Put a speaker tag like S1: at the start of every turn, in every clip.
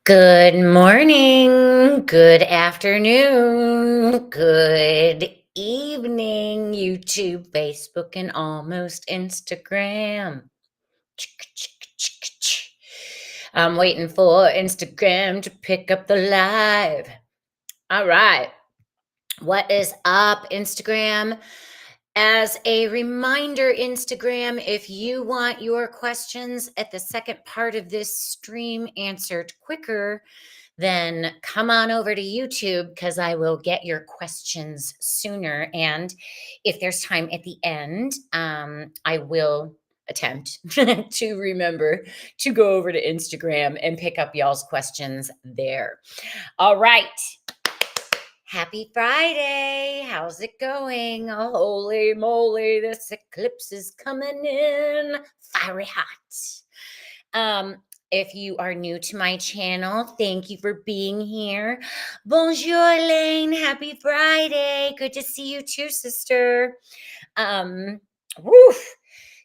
S1: Good morning, good afternoon, good evening, YouTube, Facebook, and almost Instagram. I'm waiting for Instagram to pick up the live. All right. What is up, Instagram? As a reminder, Instagram, if you want your questions at the second part of this stream answered quicker, then come on over to YouTube because I will get your questions sooner. And if there's time at the end, I will attempt to remember to go over to Instagram and pick up y'all's questions there. All right. Happy Friday. How's it going? Oh, holy moly, this eclipse is coming in fiery hot. If you are new to my channel, thank you for being here. Bonjour, Elaine. Happy Friday. Good to see you too, sister. Woof.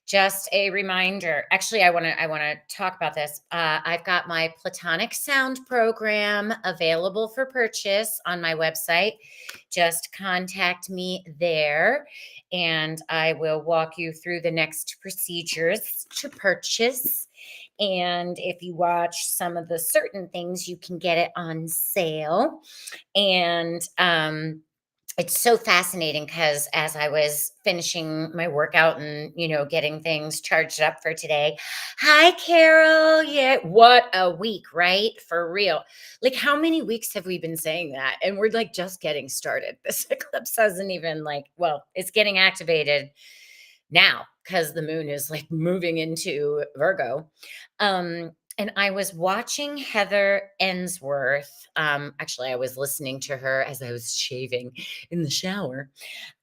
S1: Just a reminder. Actually, I want to talk about this. I've got my Platonic Sound program available for purchase on my website. Just contact me there, and I will walk you through the next procedures to purchase. And if you watch some of the certain things, you can get it on sale. And it's so fascinating because as I was finishing my workout and, getting things charged up for today. Hi, Carol. Yeah, what a week, right? For real. Like, how many weeks have we been saying that? And we're like just getting started. This eclipse hasn't even it's getting activated now because the moon is like moving into Virgo. And I was watching Heather Ensworth. Actually, I was listening to her as I was shaving in the shower.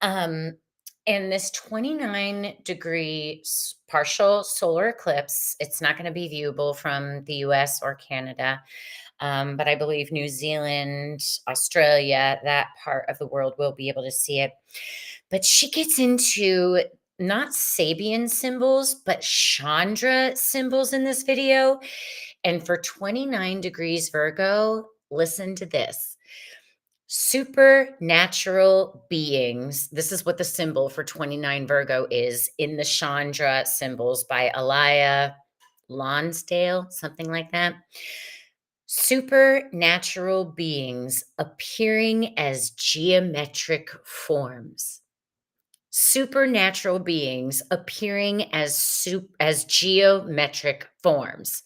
S1: Um, and this 29-degree partial solar eclipse, it's not going to be viewable from the US or Canada. But I believe New Zealand, Australia, that part of the world will be able to see it. But she gets into not Sabian symbols, but Chandra symbols in this video. And for 29 degrees Virgo, listen to this. Supernatural beings. This is what the symbol for 29 Virgo is in the Chandra symbols by Elia Lonsdale, something like that. Supernatural beings appearing as geometric forms. Supernatural beings appearing as geometric forms.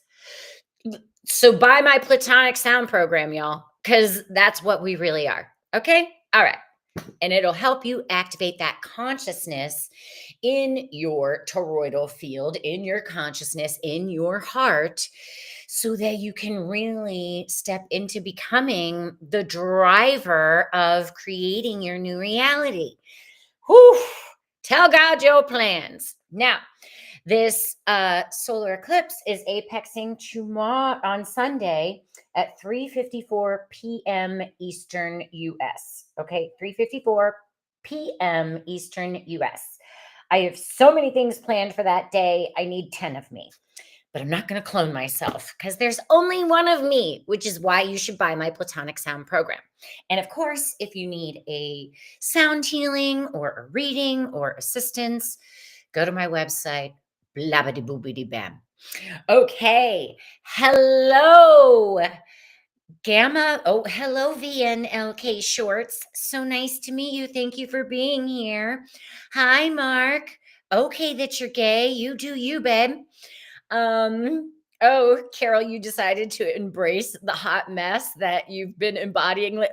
S1: So buy my Platonic Sound program, y'all, because that's what we really are. Okay? All right. And it'll help you activate that consciousness in your toroidal field, in your consciousness, in your heart, so that you can really step into becoming the driver of creating your new reality. Whew. Tell God your plans. Now, this solar eclipse is apexing tomorrow on Sunday at 3:54 p.m. Eastern US. Okay, 3:54 p.m. Eastern US. I have so many things planned for that day. I need 10 of me. But I'm not going to clone myself because there's only one of me, which is why you should buy my Platonic Sound program. And of course, if you need a sound healing or a reading or assistance, go to my website, blabbity boobity bam. Okay. Hello, Gamma. Oh, hello, VNLK Shorts. So nice to meet you. Thank you for being here. Hi, Mark. Okay, that you're gay. You do you, babe. Oh, Carol, you decided to embrace the hot mess that you've been embodying.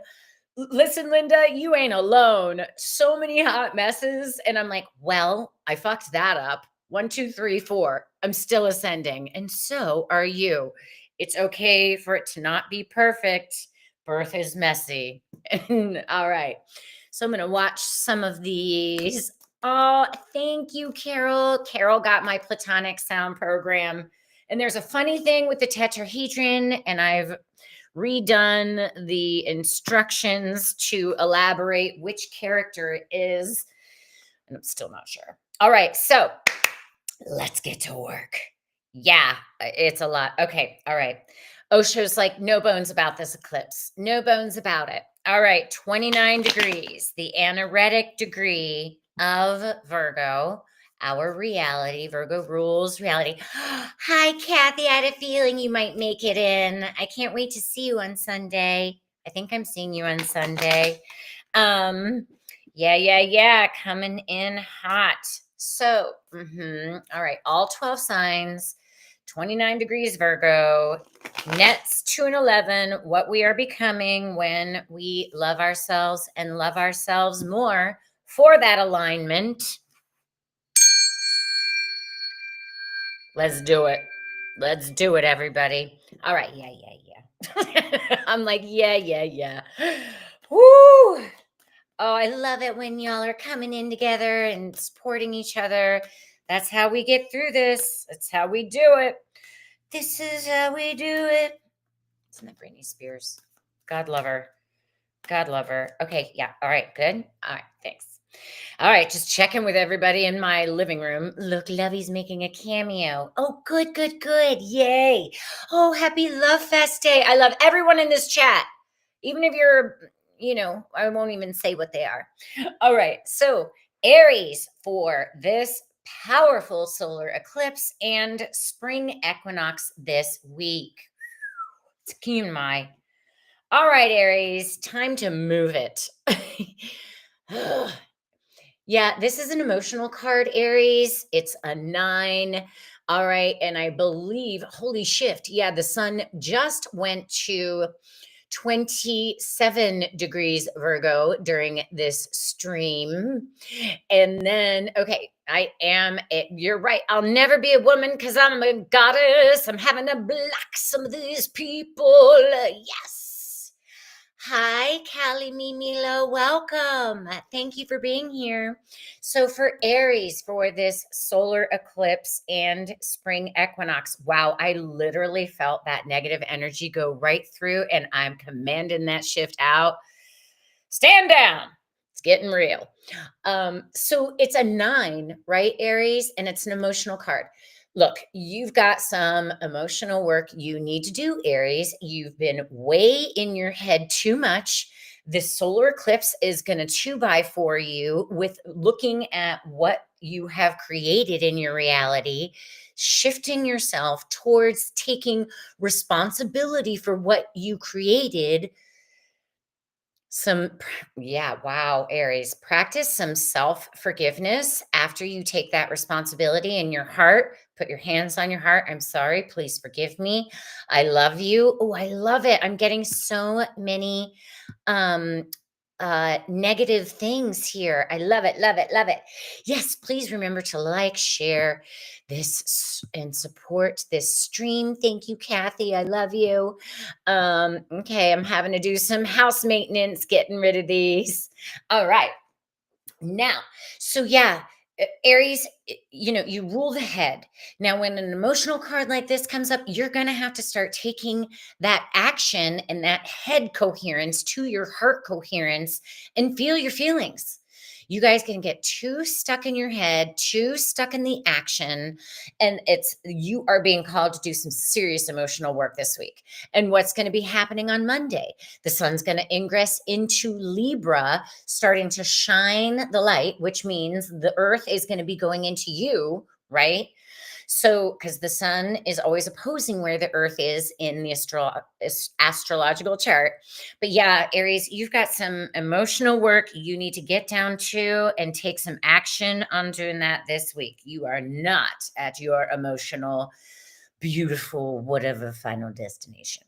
S1: Listen, Linda, you ain't alone. So many hot messes. And I'm like, well, I fucked that up. 1, 2, 3, 4. I'm still ascending. And so are you. It's okay for it to not be perfect. Birth is messy. All right. So I'm going to watch some of these. Oh, thank you, Carol. Carol got my Platonic Sound program. And there's a funny thing with the tetrahedron, and I've redone the instructions to elaborate which character it is. And I'm still not sure. All right, so let's get to work. Yeah, it's a lot. Okay, all right. Osho's like, no bones about this eclipse. No bones about it. All right, 29 degrees, the anaretic degree of Virgo, our reality. Virgo rules reality. Hi, Kathy. I had a feeling you might make it in. I can't wait to see you on Sunday. I think I'm seeing you on Sunday. Um, yeah. Coming in hot. So, all right, all 12 signs, 29 degrees Virgo, nets 2 and 11, what we are becoming when we love ourselves and love ourselves more for that alignment. Let's do it. Let's do it, everybody. All right. Yeah. I'm like, yeah. Woo! Oh, I love it when y'all are coming in together and supporting each other. That's how we get through this. That's how we do it. This is how we do it. Isn't that Britney Spears? God love her. God love her. Okay, yeah. All right, good. All right, thanks. All right, just checking with everybody in my living room. Look, Lovey's making a cameo. Oh, good. Yay. Oh, happy Love Fest Day. I love everyone in this chat. Even if you're, I won't even say what they are. All right, so Aries for this powerful solar eclipse and spring equinox this week. It's keen my. All right, Aries, time to move it. Yeah, this is an emotional card, Aries. It's a 9. All right. And I believe, holy shift. Yeah, the sun just went to 27 degrees Virgo during this stream. And then, okay, you're right. I'll never be a woman because I'm a goddess. I'm having to block some of these people. Yes. Hi, Callie Mimilo. Welcome. Thank you for being here. So, for Aries, for this solar eclipse and spring equinox, wow, I literally felt that negative energy go right through, and I'm commanding that shift out. Stand down. It's getting real. So it's a 9, right, Aries? And it's an emotional card. Look, you've got some emotional work you need to do, Aries. You've been way in your head too much. This solar eclipse is going to 2 by for you with looking at what you have created in your reality, shifting yourself towards taking responsibility for what you created. Yeah, wow, Aries. Practice some self forgiveness after you take that responsibility in your heart. Put your hands on your heart. I'm sorry. Please forgive me. I love you. Oh, I love it. I'm getting so many um negative things here. I love it. Yes, please remember to like, share and support this stream. Thank you, Kathy. I love you. Okay, I'm having to do some house maintenance, getting rid of these. All right. Now, so yeah, Aries, you rule the head. Now, when an emotional card like this comes up, you're going to have to start taking that action and that head coherence to your heart coherence and feel your feelings. You guys can get too stuck in your head, too stuck in the action, and you are being called to do some serious emotional work this week. And what's going to be happening on Monday? The sun's going to ingress into Libra, starting to shine the light, which means the earth is going to be going into you, right? So, because the sun is always opposing where the earth is in the astrological chart. But yeah, Aries, you've got some emotional work you need to get down to and take some action on doing that this week. You are not at your emotional, beautiful, whatever final destination.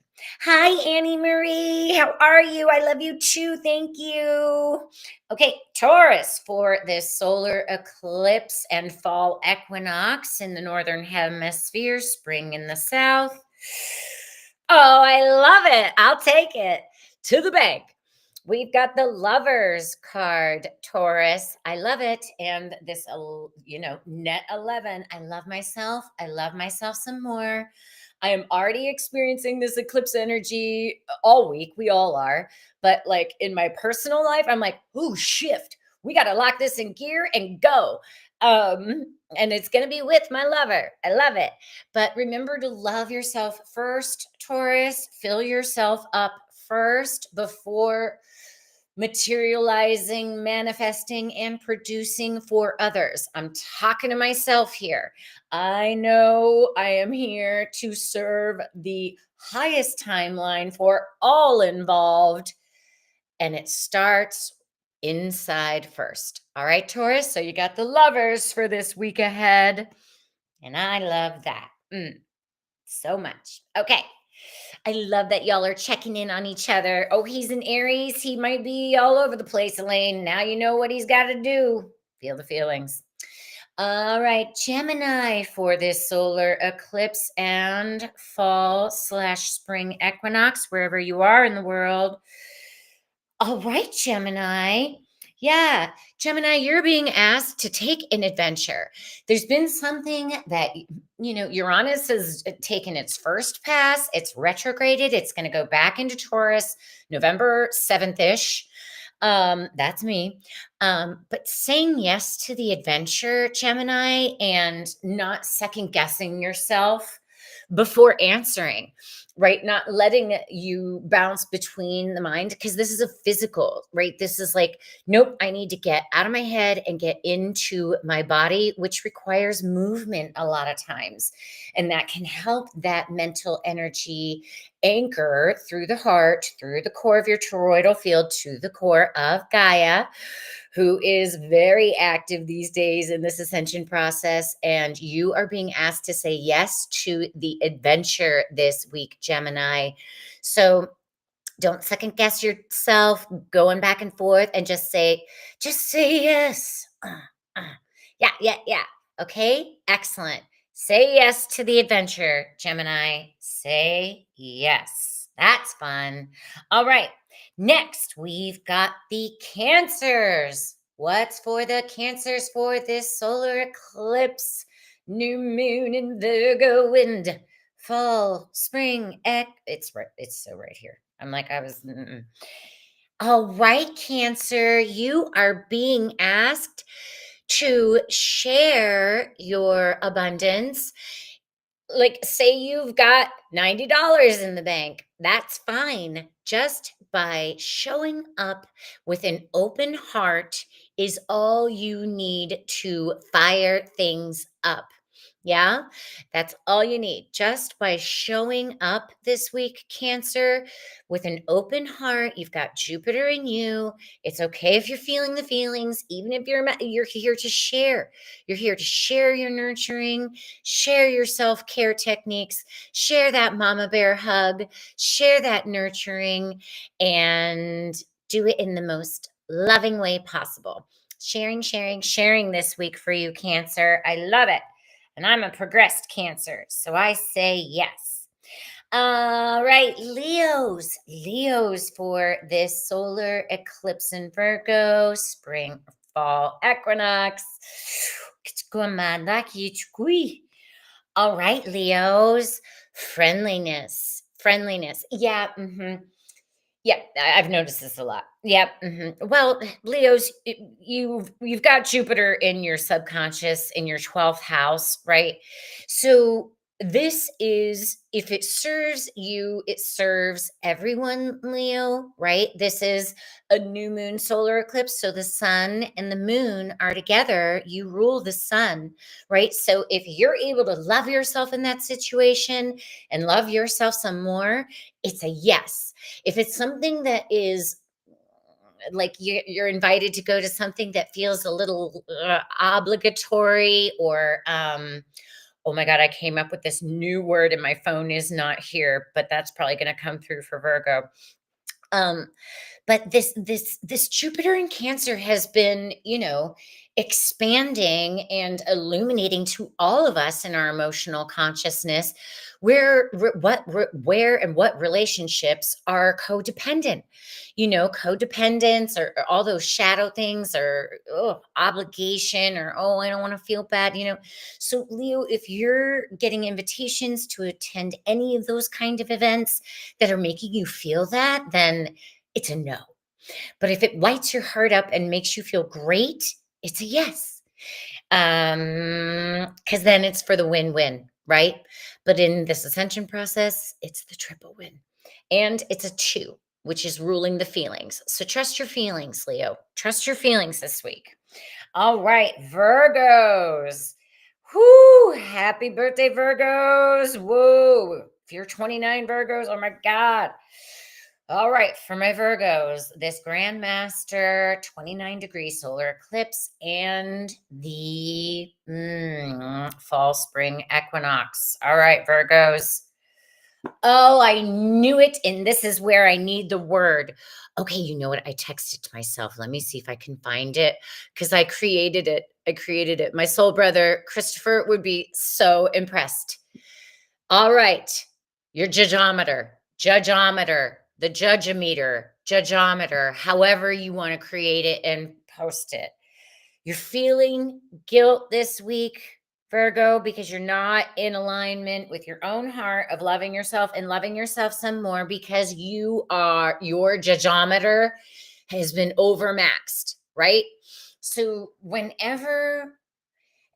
S1: Hi, Annie Marie. How are you? I love you too. Thank you. Okay, Taurus for this solar eclipse and fall equinox in the northern hemisphere, spring in the south. Oh, I love it. I'll take it to the bank. We've got the lovers card, Taurus. I love it. And this, net 11. I love myself. I love myself some more. I am already experiencing this eclipse energy all week. We all are. But like in my personal life, I'm like, ooh, shift. We got to lock this in gear and go. And it's going to be with my lover. I love it. But remember to love yourself first, Taurus. Fill yourself up first before materializing, manifesting, and producing for others. I'm talking to myself here. I know I am here to serve the highest timeline for all involved, and it starts inside first. All right, Taurus. So you got the lovers for this week ahead, and I love that so much. Okay. I love that y'all are checking in on each other. Oh, he's an Aries. He might be all over the place, Elaine. Now you know what he's got to do. Feel the feelings. All right, Gemini for this solar eclipse and fall/spring equinox, wherever you are in the world. All right, Gemini. Yeah, Gemini, you're being asked to take an adventure. There's been something that, Uranus has taken its first pass. It's retrograded. It's going to go back into Taurus November 7th ish. That's me. But saying yes to the adventure, Gemini, and not second guessing yourself before answering, right? Not letting you bounce between the mind, because this is a physical, right? This is like, nope, I need to get out of my head and get into my body, which requires movement a lot of times. And that can help that mental energy anchor through the heart, through the core of your toroidal field to the core of Gaia, who is very active these days in this ascension process. And you are being asked to say yes to the adventure this week, Gemini. So don't second guess yourself going back and forth, and just say yes. Yeah, yeah, yeah. Okay, excellent. Say yes to the adventure, Gemini. Say yes. That's fun. All right. Next, we've got the Cancers. What's for the Cancers for this solar eclipse? New moon in Virgo wind. Fall, spring, it's right. It's so right here. I'm like, I was. All right, Cancer, you are being asked to share your abundance. Like, say you've got $90 in the bank, that's fine. Just by showing up with an open heart is all you need to fire things up. Yeah, that's all you need. Just by showing up this week, Cancer, with an open heart. You've got Jupiter in you. It's okay if you're feeling the feelings, even if you're here to share. You're here to share your nurturing, share your self-care techniques, share that mama bear hug, share that nurturing, and do it in the most loving way possible. Sharing, sharing, sharing this week for you, Cancer. I love it. And I'm a progressed Cancer, so I say yes. All right, Leos. Leos for this solar eclipse in Virgo, spring, fall equinox. All right, Leos. Friendliness. Friendliness. Yeah. Yeah, I've noticed this a lot. Yep. Well, Leos, you've got Jupiter in your subconscious in your 12th house, right? So this is, if it serves you, it serves everyone, Leo, right? This is a new moon solar eclipse. So the sun and the moon are together. You rule the sun, right? So if you're able to love yourself in that situation and love yourself some more, it's a yes. If it's something that is like you're invited to go to something that feels a little obligatory, or oh my god, I came up with this new word and my phone is not here, but that's probably going to come through for Virgo. um but this Jupiter in Cancer has been, expanding and illuminating to all of us in our emotional consciousness where and what relationships are codependent. Codependence, or all those shadow things, or obligation, or I don't want to feel bad. So, Leo, if you're getting invitations to attend any of those kind of events that are making you feel that, then it's a no. But if it lights your heart up and makes you feel great, it's a yes. Because then it's for the win-win, right? But in this ascension process, it's the triple win. And it's a 2, which is ruling the feelings. So trust your feelings, Leo. Trust your feelings this week. All right, Virgos. Whoo! Happy birthday, Virgos. Whoa. If you're 29 Virgos, oh my God. All right, for my Virgos, this Grandmaster 29-degree solar eclipse and the fall spring equinox. All right, Virgos. Oh, I knew it. And this is where I need the word. Okay, you know what? I texted to myself. Let me see if I can find it because I created it. I created it. My soul brother, Christopher, would be so impressed. All right. Your judgeometer, the judgeometer, however you want to create it and post it. You're feeling guilt this week, Virgo, because you're not in alignment with your own heart of loving yourself and loving yourself some more because your judgeometer has been overmaxed, right? So whenever,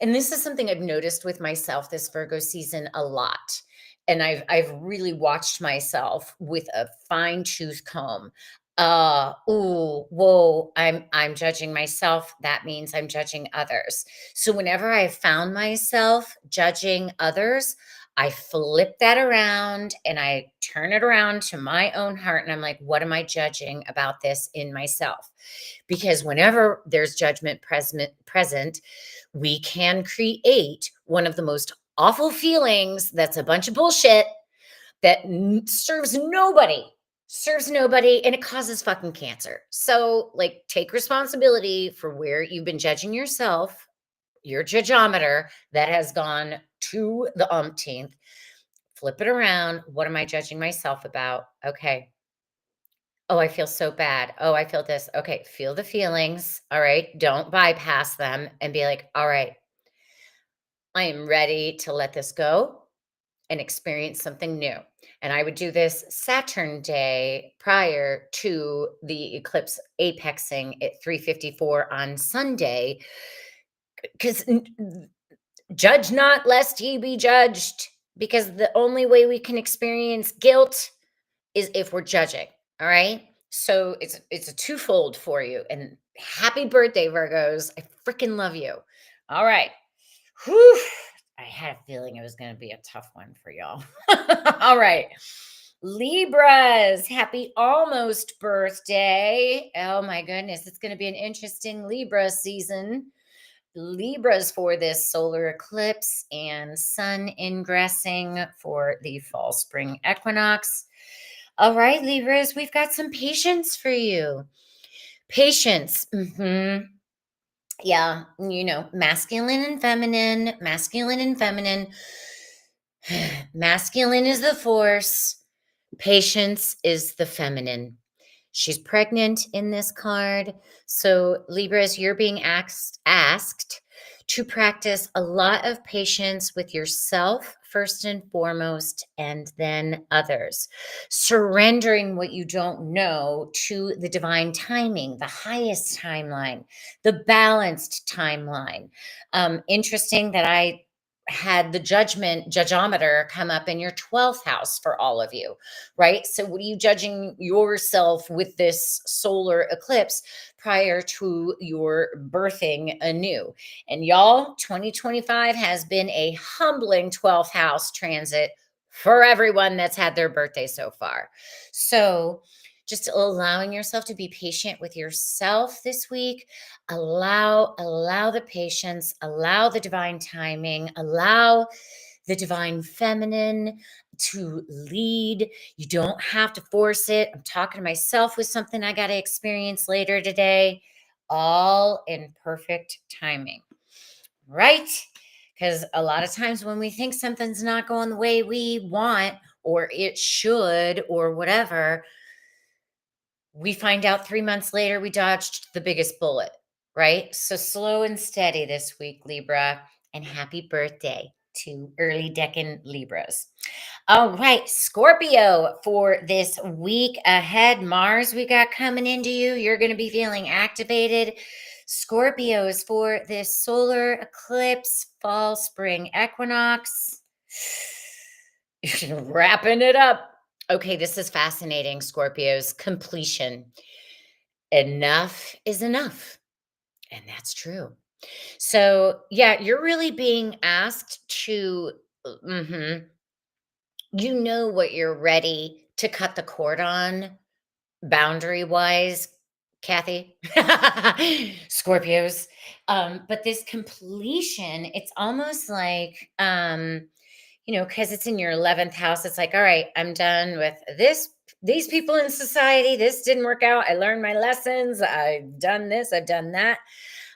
S1: and this is something I've noticed with myself this Virgo season a lot. And I've really watched myself with a fine-tooth comb. Oh, whoa, I'm judging myself. That means I'm judging others. So whenever I found myself judging others, I flip that around and I turn it around to my own heart. And I'm like, what am I judging about this in myself? Because whenever there's judgment present, we can create one of the most awful feelings that's a bunch of bullshit that serves nobody and it causes fucking cancer. So like take responsibility for where you've been judging yourself, your judgeometer that has gone to the umpteenth. Flip it around. What am I judging myself about? Okay. Oh, I feel so bad. Oh, I feel this. Okay, feel the feelings. All right. Don't bypass them and be like, all right, I am ready to let this go and experience something new. And I would do this Saturn day prior to the eclipse apexing at 3:54 on Sunday cuz judge not lest ye be judged, because the only way we can experience guilt is if we're judging. All right? So it's a twofold for you, and happy birthday, Virgos. I freaking love you. All right. Whew. I had a feeling it was going to be a tough one for y'all. All right. Libras, happy almost birthday. Oh my goodness, it's going to be an interesting Libra season. Libras for this solar eclipse and sun ingressing for the fall spring equinox. All right, Libras, we've got some patience for you. Patience. Yeah, masculine and feminine, masculine and feminine. Masculine is the force, patience is the feminine. She's pregnant in this card. So, Libras, you're being asked to practice a lot of patience with yourself, first and foremost, and then others. Surrendering what you don't know to the divine timing, the highest timeline, the balanced timeline. Interesting that I had the judgeometer come up in your 12th house for all of you, right? So what are you judging yourself with this solar eclipse prior to your birthing anew? And y'all, 2025 has been a humbling 12th house transit for everyone that's had their birthday so far. So just allowing yourself to be patient with yourself this week. Allow the patience, allow the divine timing, allow the divine feminine to lead. You don't have to force it. I'm talking to myself with something I got to experience later today, all in perfect timing, right? Because a lot of times when we think something's not going the way we want or it should or whatever, we find out 3 months later we dodged the biggest bullet, right? So slow and steady this week, Libra, and happy birthday to early decan Libras. All right, Scorpio, for this week ahead, Mars we got coming into you. You're going to be feeling activated. Scorpios, for this solar eclipse, fall, spring equinox. Wrapping it up. Okay, this is fascinating, Scorpios. Completion. Enough is enough. And that's true. So, yeah, you're really being asked to, mhm, you know what you're ready to cut the cord on boundary wise, Kathy. Scorpios. But this completion, it's almost like, because it's in your 11th house, it's like, all right, I'm done with these people in society. This didn't work out. I learned my lessons. I've done this, I've done that.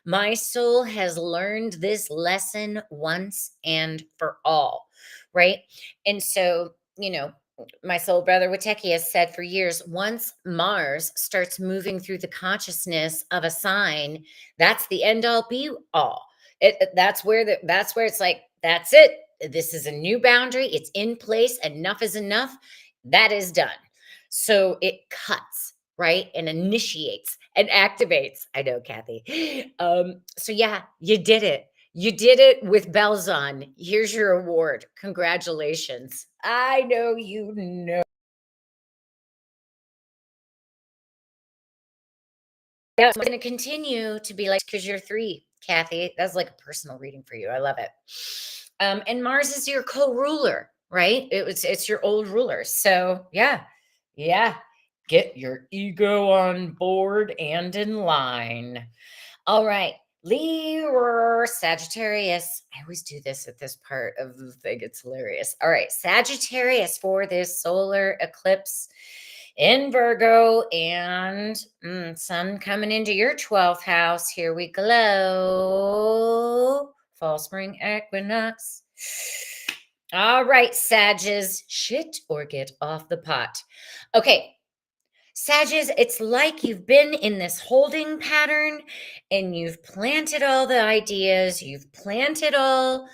S1: My soul has learned this lesson once and for all, right? And so, my soul brother Witeki has said for years, once Mars starts moving through the consciousness of a sign, that's the end all be all. That's where it's like, that's it. This is a new boundary. It's in place. Enough is enough. That is done. So it cuts, right? And initiates and activates. I know, Kathy. So yeah, you did it. You did it with bells on. Here's your award. Congratulations. I know you know. That's going to continue to be like, because you're three, Kathy. That's like a personal reading for you. I love it. And Mars is your co-ruler, right? It's your old ruler. So yeah. Get your ego on board and in line. All right. Libra, Sagittarius. I always do this at this part of the thing. It's hilarious. All right. Sagittarius, for this solar eclipse in Virgo, and sun coming into your 12th house. Here we go. Fall, spring equinox. All right, Sages, shit or get off the pot. Okay, Sages, it's like you've been in this holding pattern and you've planted all the ideas, you've planted all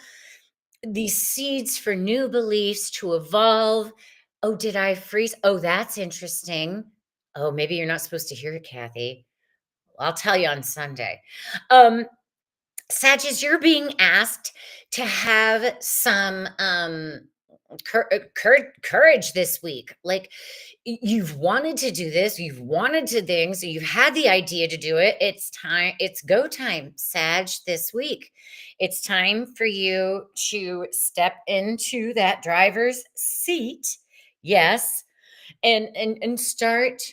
S1: these seeds for new beliefs to evolve. Oh, did I freeze? Oh, that's interesting. Oh, maybe you're not supposed to hear it, Kathy. I'll tell you on Sunday. Um, Sages, you're being asked to have some courage this week. Like, you've wanted to do this, you've wanted to things, you've had the idea to do it. It's time, it's go time, Sag, this week. It's time for you to step into that driver's seat. Yes. And start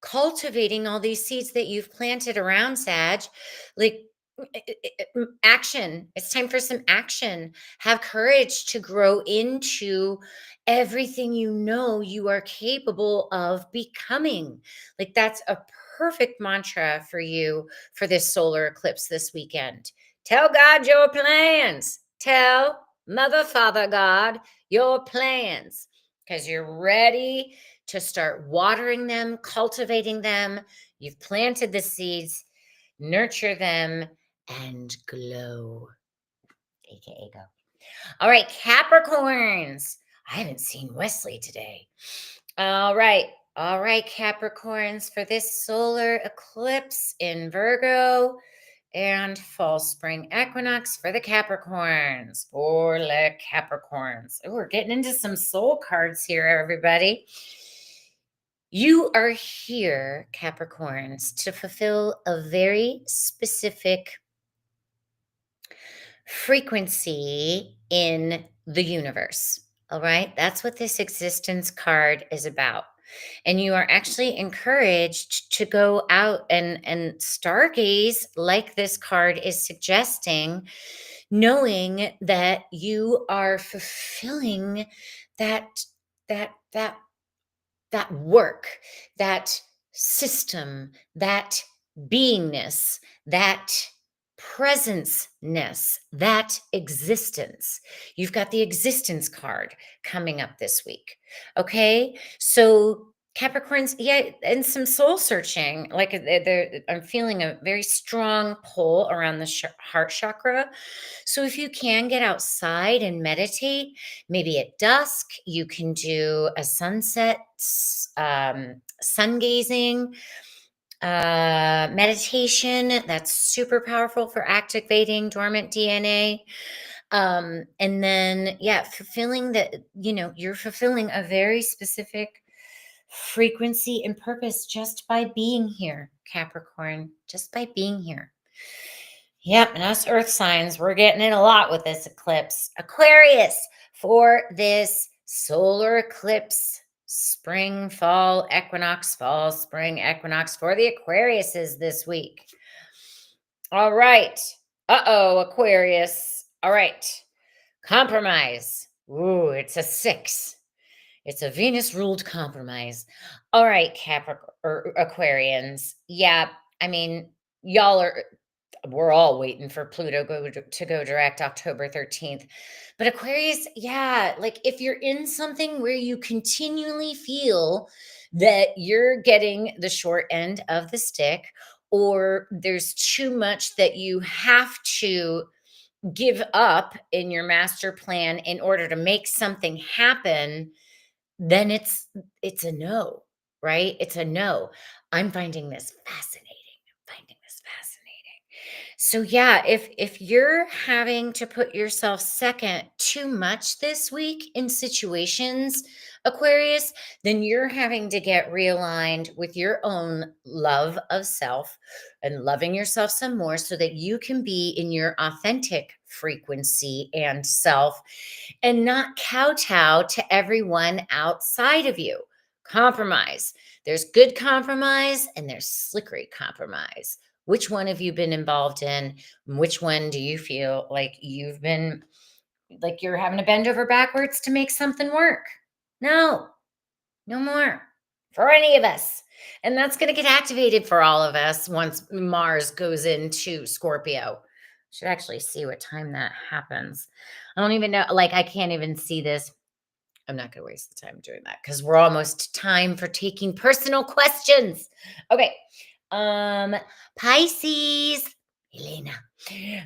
S1: cultivating all these seeds that you've planted around, Sag. Like, action. It's time for some action. Have courage to grow into everything you know you are capable of becoming. Like, that's a perfect mantra for you for this solar eclipse this weekend. Tell God your plans. Tell Mother, Father, God your plans, because you're ready to start watering them, cultivating them. You've planted the seeds, nurture them, and glow. AKA go. All right, Capricorns. I haven't seen Wesley today. All right. All right, Capricorns, for this solar eclipse in Virgo and fall spring equinox for the Capricorns. For the Capricorns. Oh, we're getting into some soul cards here, everybody. You are here, Capricorns, to fulfill a very specific frequency in the universe. All right. That's what this existence card is about. And you are actually encouraged to go out and stargaze, like this card is suggesting, knowing that you are fulfilling that that that work, that system, that beingness, that presence-ness, that existence. You've got the existence card coming up this week. Okay. So, Capricorns, yeah, and some soul searching. Like, I'm feeling a very strong pull around the heart chakra. So, if you can get outside and meditate, maybe at dusk, you can do a sunset, sun gazing. Meditation, that's super powerful for activating dormant DNA. And then, yeah, fulfilling that, you're fulfilling a very specific frequency and purpose just by being here, Capricorn, just by being here. Yep, and us earth signs, we're getting it a lot with this eclipse. Aquarius, for this solar eclipse, spring, fall, spring equinox for the Aquariuses this week. All right. Uh-oh, Aquarius. All right. Compromise. Ooh, it's a 6. It's a Venus ruled compromise. All right, Capricorn or Aquarians. Yeah, I mean, y'all are we're all waiting for Pluto to go direct October 13th. But Aquarius, yeah, like if you're in something where you continually feel that you're getting the short end of the stick, or there's too much that you have to give up in your master plan in order to make something happen, then it's a no, right? It's a no. I'm finding this fascinating. I'm finding this fascinating. So yeah, if you're having to put yourself second too much this week in situations, Aquarius, then you're having to get realigned with your own love of self and loving yourself some more so that you can be in your authentic frequency and self and not kowtow to everyone outside of you. Compromise. There's good compromise and there's slickery compromise. Which one have you been involved in? Which one do you feel like you've been like you're having to bend over backwards to make something work? No, no more for any of us. And that's going to get activated for all of us once Mars goes into Scorpio. Should actually see what time that happens. I don't even know, like, I can't even see this. I'm not going to waste the time doing that because we're almost time for taking personal questions. Okay. Um, Pisces, Elena,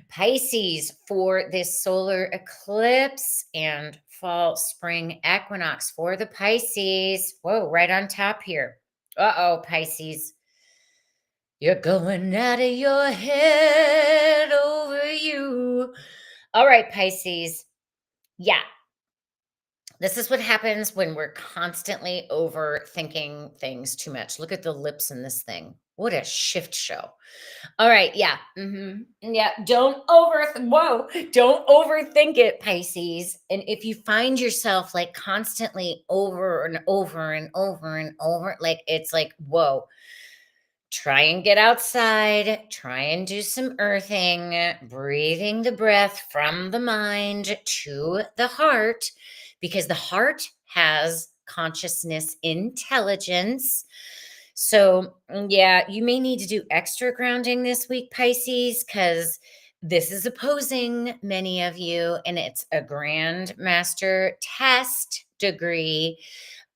S1: Pisces for this solar eclipse and fall spring equinox for the Pisces. Whoa, right on top here. Uh-oh, Pisces. You're going out of your head over you. All right, Pisces. Yeah, this is what happens when we're constantly overthinking things too much. Look at the lips in this thing. What a shift show. All right, yeah. Yeah, don't overthink it, Pisces. And if you find yourself like constantly over and over and over and over, like it's like, whoa, try and get outside, try and do some earthing, breathing the breath from the mind to the heart, because the heart has consciousness intelligence. So, yeah, you may need to do extra grounding this week, Pisces, because this is opposing many of you, and it's a Grand Master test degree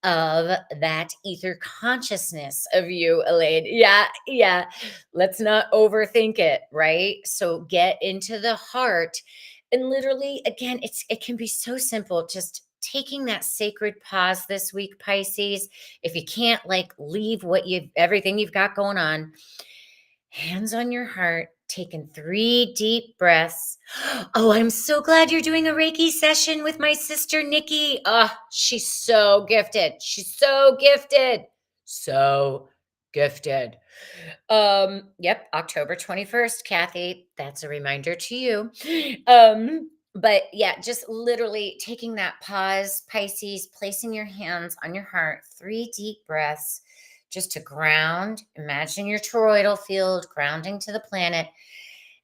S1: of that ether consciousness of you, Elaine. Yeah, yeah. Let's not overthink it, right? So get into the heart. And literally, again, it can be so simple. Just taking that sacred pause this week, Pisces. If you can't like leave everything you've got going on, hands on your heart, taking 3 deep breaths. Oh, I'm so glad you're doing a Reiki session with my sister, Nikki. Oh, she's so gifted. She's so gifted. So gifted. Yep, October 21st, Kathy. That's a reminder to you. But yeah, just literally taking that pause, Pisces, placing your hands on your heart, 3 deep breaths, just to ground. Imagine your toroidal field grounding to the planet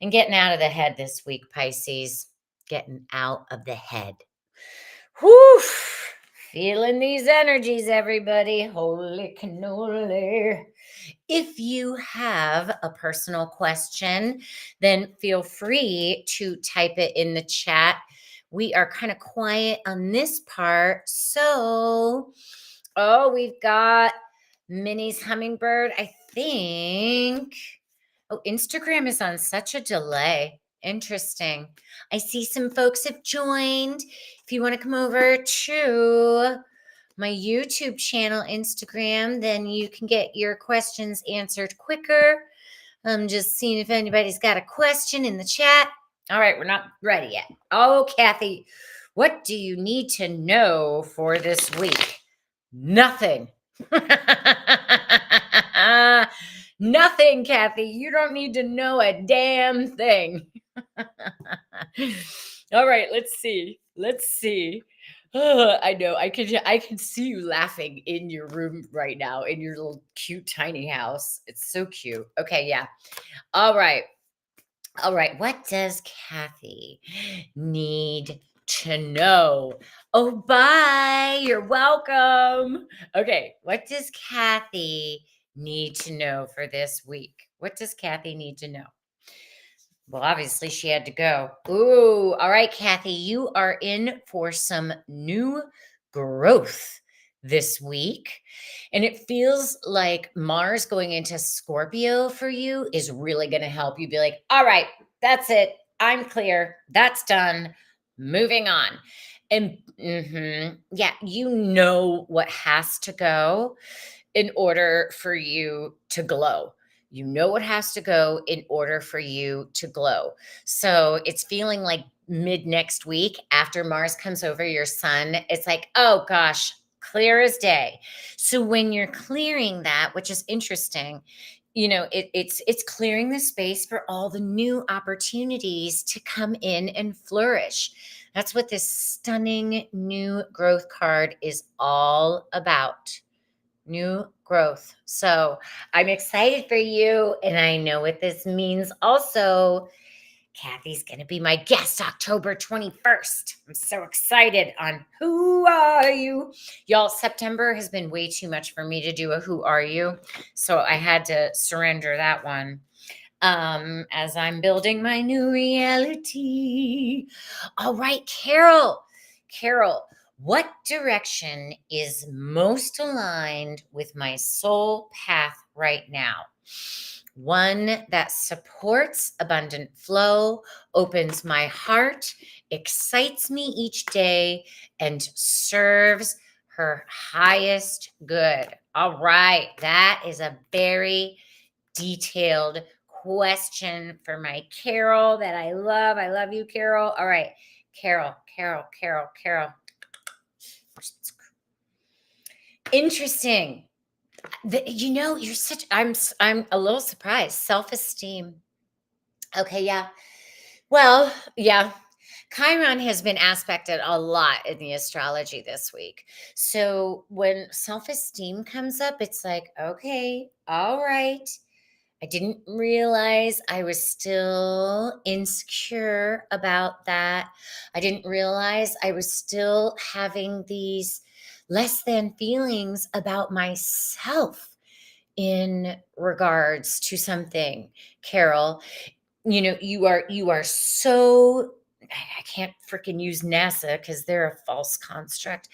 S1: and getting out of the head this week, Pisces. Getting out of the head. Whew. Feeling these energies, everybody. Holy cannoli. If you have a personal question, then feel free to type it in the chat. We are kind of quiet on this part. So, oh, we've got Minnie's hummingbird. I think. Oh, Instagram is on such a delay. Interesting. I see some folks have joined. If you want to come over to my YouTube channel, Instagram, then you can get your questions answered quicker. I'm just seeing if anybody's got a question in the chat. All right, we're not ready yet. Oh, Kathy, what do you need to know for this week? Nothing. Nothing, Kathy. You don't need to know a damn thing. All right, let's see. Let's see. I know. I can see you laughing in your room right now in your little cute tiny house. It's so cute. Okay, yeah. All right. All right. What does Kathy need to know? Oh, bye. You're welcome. Okay. What does Kathy need to know for this week? What does Kathy need to know? Well, obviously, she had to go. Ooh, all right, Kathy, you are in for some new growth this week. And it feels like Mars going into Scorpio for you is really going to help you be like, all right, that's it. I'm clear. That's done. Moving on. And yeah, you know what has to go in order for you to glow. You know what has to go in order for you to glow. So it's feeling like mid next week after Mars comes over your sun, it's like, oh gosh, clear as day. So when you're clearing that, which is interesting, it's clearing the space for all the new opportunities to come in and flourish. That's what this stunning new growth card is all about. New growth. So I'm excited for you. And I know what this means also. Kathy's going to be my guest October 21st. I'm so excited on Who Are You? Y'all, September has been way too much for me to do a Who Are You? So I had to surrender that one as I'm building my new reality. All right, Carol. Carol, what direction is most aligned with my soul path right now? One that supports abundant flow, opens my heart, excites me each day, and serves her highest good. All right, that is a very detailed question for my Carol that I love. I love you, Carol. All right, Carol. Interesting. You're such. I'm a little surprised. Self-esteem. Okay, yeah. Well, yeah. Chiron has been aspected a lot in the astrology this week. So when self-esteem comes up, it's like, okay, all right. I didn't realize I was still insecure about that. I didn't realize I was still having these less than feelings about myself in regards to something, Carol. You are so I can't freaking use NASA because they're a false construct.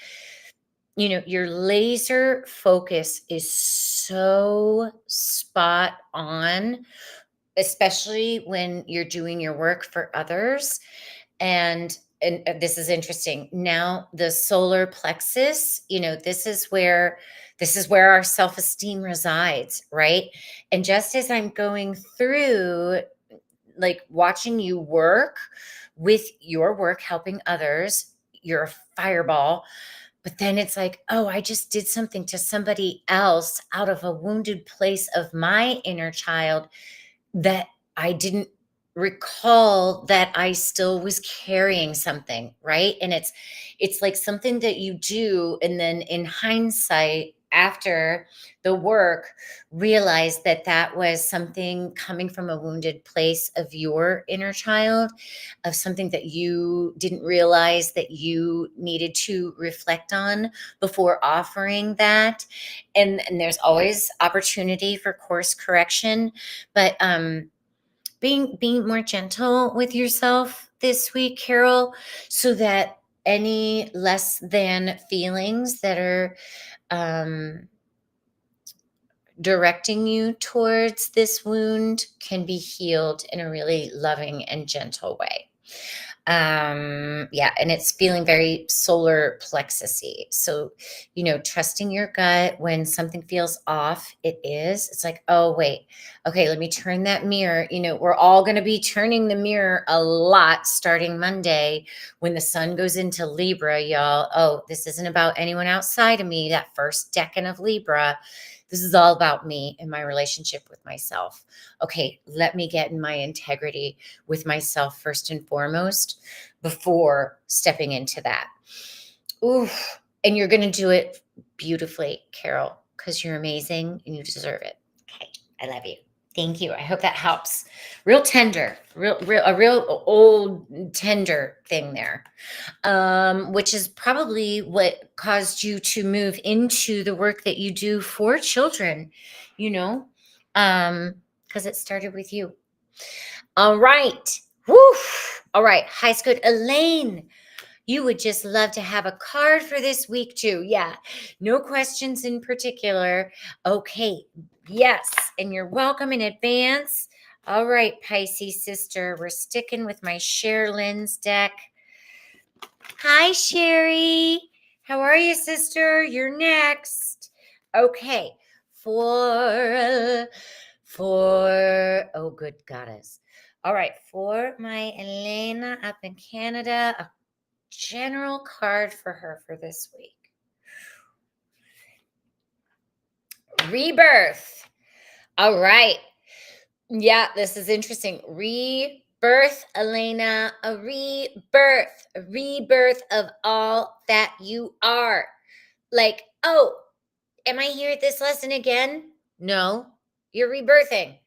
S1: Your laser focus is so spot on, especially when you're doing your work for others. And this is interesting. Now, the solar plexus, this is where our self-esteem resides, right? And just as I'm going through like watching you work with your work helping others, you're a fireball. But then it's like, oh, I just did something to somebody else out of a wounded place of my inner child that I didn't recall that I still was carrying something, right? And it's like something that you do and then in hindsight after the work realize that that was something coming from a wounded place of your inner child, of something that you didn't realize that you needed to reflect on before offering that. And there's always opportunity for course correction, but being more gentle with yourself this week, Carol, so that any less than feelings that are um, directing you towards this wound can be healed in a really loving and gentle way. Yeah, and it's feeling very solar plexusy. So, trusting your gut when something feels off, it is. It's like, oh, wait, okay, let me turn that mirror. We're all going to be turning the mirror a lot starting Monday when the sun goes into Libra, y'all. Oh, this isn't about anyone outside of me, that first decan of Libra. This is all about me and my relationship with myself. Okay, let me get in my integrity with myself first and foremost before stepping into that. Ooh, and you're going to do it beautifully, Carol, because you're amazing and you deserve it. Okay, I love you. Thank you. I hope that helps. Real tender, a real old tender thing there, which is probably what caused you to move into the work that you do for children, you know, because it started with you. All right. Woo. All right. High school. Elaine, you would just love to have a card for this week, too. Yeah. No questions in particular. Okay. Yes. And you're welcome in advance. All right, Pisces sister. We're sticking with my Lynn's deck. Hi, Sherry. How are you, sister? You're next. Okay. Oh, good goddess. All right. For my Elena up in Canada, a general card for her for this week. Rebirth. All right. Yeah, this is interesting. Rebirth, Elena, a rebirth of all that you are. Like, oh, am I here at this lesson again? No, you're rebirthing.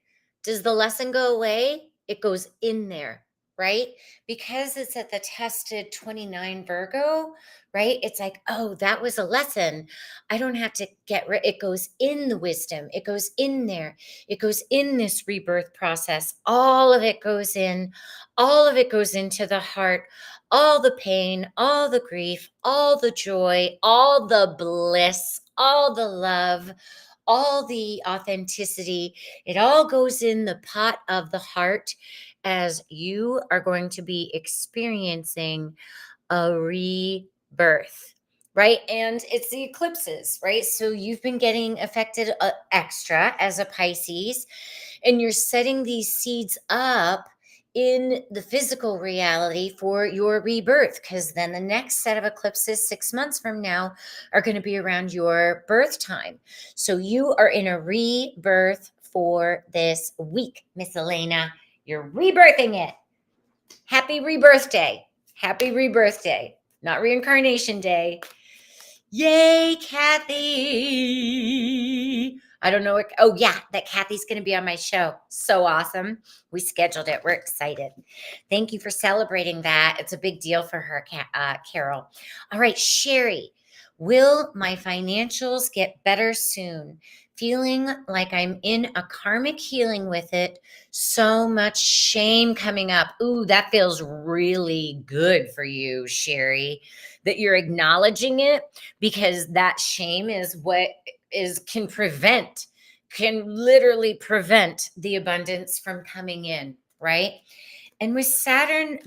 S1: Does the lesson go away? It goes in there, right? Because it's at the tested 29 Virgo, right? It's like, oh, that was a lesson. I don't have to get rid. It goes in the wisdom. It goes in there. It goes in this rebirth process. All of it goes in. All of it goes into the heart. All the pain, all the grief, all the joy, all the bliss, all the love, all the authenticity. It all goes in the pot of the heart as you are going to be experiencing a rebirth, right? And it's the eclipses, right? So you've been getting affected extra as a Pisces, and you're setting these seeds up in the physical reality for your rebirth, because then the next set of eclipses 6 months from now are going to be around your birth time. So you are in a rebirth for this week, Miss Elena. You're rebirthing it. Happy rebirth day. Happy rebirth day. Not reincarnation day. Yay, Kathy. I don't know what, oh yeah, that Kathy's going to be on my show. So awesome. We scheduled it. We're excited. Thank you for celebrating that. It's a big deal for her, Carol. All right, Sherry, will my financials get better soon? Feeling like I'm in a karmic healing with it. So much shame coming up. Ooh, that feels really good for you, Sherry, that you're acknowledging it, because that shame is what can literally prevent the abundance from coming in, right? And with Saturn,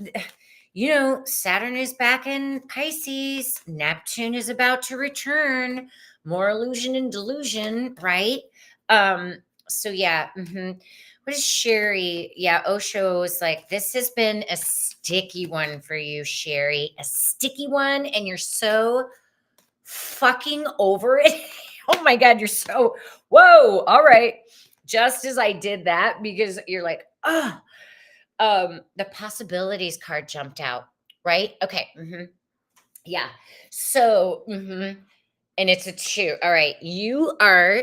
S1: Saturn is back in Pisces. Neptune is about to return. More illusion and delusion, right? So yeah. What is Sherry? Yeah, Osho was like, this has been a sticky one for you, Sherry. A sticky one, and you're so fucking over it. Oh my God, you're so, whoa, all right. Just as I did that, because you're like, oh, the possibilities card jumped out, right? Okay. Yeah. So, and it's a 2. All right. You are,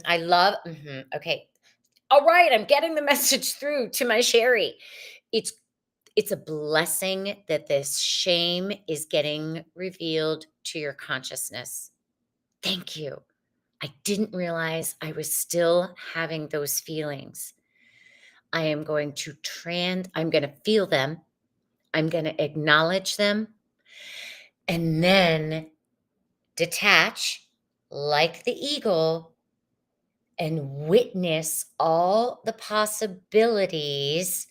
S1: I love, okay. All right. I'm getting the message through to my Sherry. It's it's a blessing that this shame is getting revealed to your consciousness. Thank you. I didn't realize I was still having those feelings. I am going to I'm going to feel them. I'm going to acknowledge them and then detach like the eagle and witness all the possibilities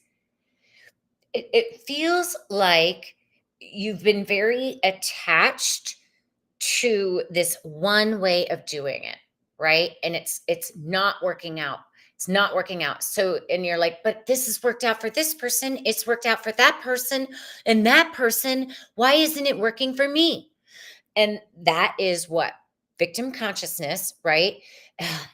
S1: it feels like you've been very attached to this one way of doing it, right? And it's not working out. It's not working out. So, and you're like, but this has worked out for this person. It's worked out for that person and that person. Why isn't it working for me? And that is what? Victim consciousness, right?